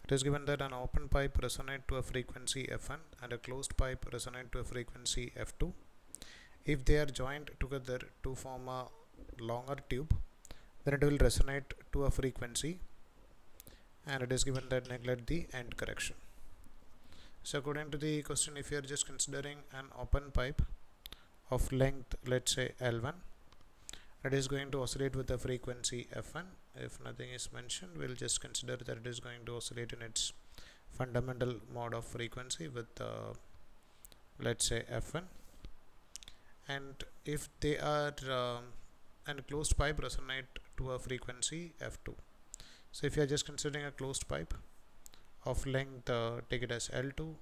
It is given that an open pipe resonates to a frequency F1 and a closed pipe resonates to a frequency F2. If they are joined together to form a longer tube, then it will resonate to a frequency, and it is given that neglect the end correction. So according to the question, if you are just considering an open pipe of length, let's say L1, it is going to oscillate with the frequency F1. If nothing is mentioned, we'll just consider that it is going to oscillate in its fundamental mode of frequency with let's say F1. And if they are and closed pipe resonate to a frequency F2. So if you are just considering a closed pipe of length, take it as L2,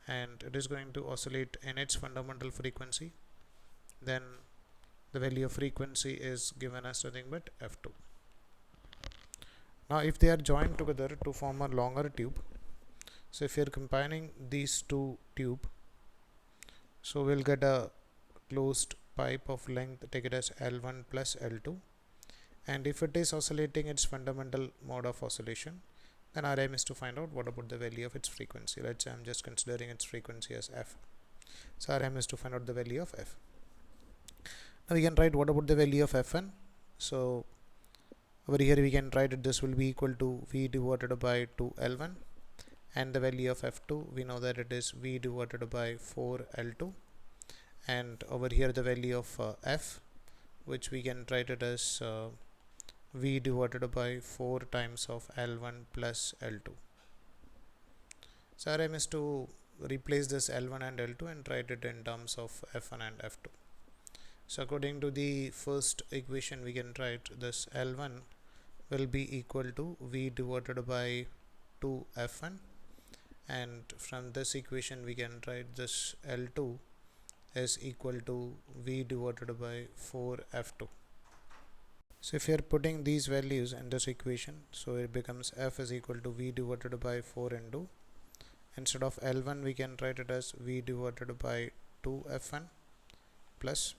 and it is going to oscillate in its fundamental frequency, then the value of frequency is given as nothing but F2. Now if they are joined together to form a longer tube, so if you are combining these two tube, so we'll get a closed pipe of length, take it as L1 plus L2, and if it is oscillating its fundamental mode of oscillation, then our aim is to find out what about the value of its frequency. Let's say I'm just considering its frequency as F. So our aim is to find out the value of F. Now we can write what about the value of Fn. So over here we can write that this will be equal to V divided by 2L1, and the value of F2 we know that it is V divided by 4L2, and over here the value of F, which we can write it as V divided by 4 times of L1 plus L2. So our aim is to replace this L1 and L2 and write it in terms of F1 and F2. So according to the first equation, we can write this L1 will be equal to V divided by 2F1, and from this equation we can write this L2 is equal to V divided by 4F2. So if you are putting these values in this equation, so it becomes F is equal to V divided by 4 into, instead of L1 we can write it as V divided by 2F1 plus,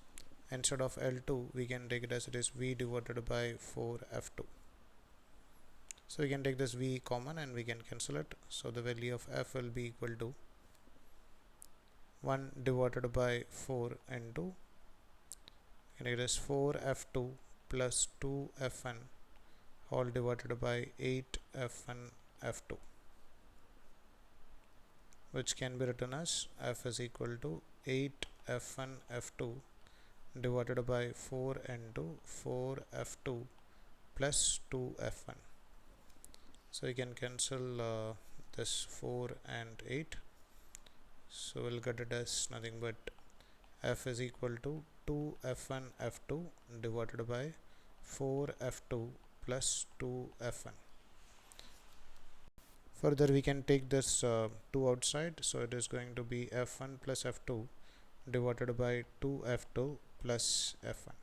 instead of L2 we can take it as it is V divided by 4F2. So we can take this V common and we can cancel it. So the value of F will be equal to 1 divided by 4 into, and it is 4F2 plus 2F1 all divided by 8F1 F2, which can be written as F is equal to 8F1 F2 divided by 4 into 4F2 plus 2F1. So we can cancel this 4 and 8. So we'll get it as nothing but F is equal to 2F1 F2 divided by 4F2 plus 2F1. Further we can take this 2 outside, so it is going to be F1 plus F2 divided by 2F2 plus F1.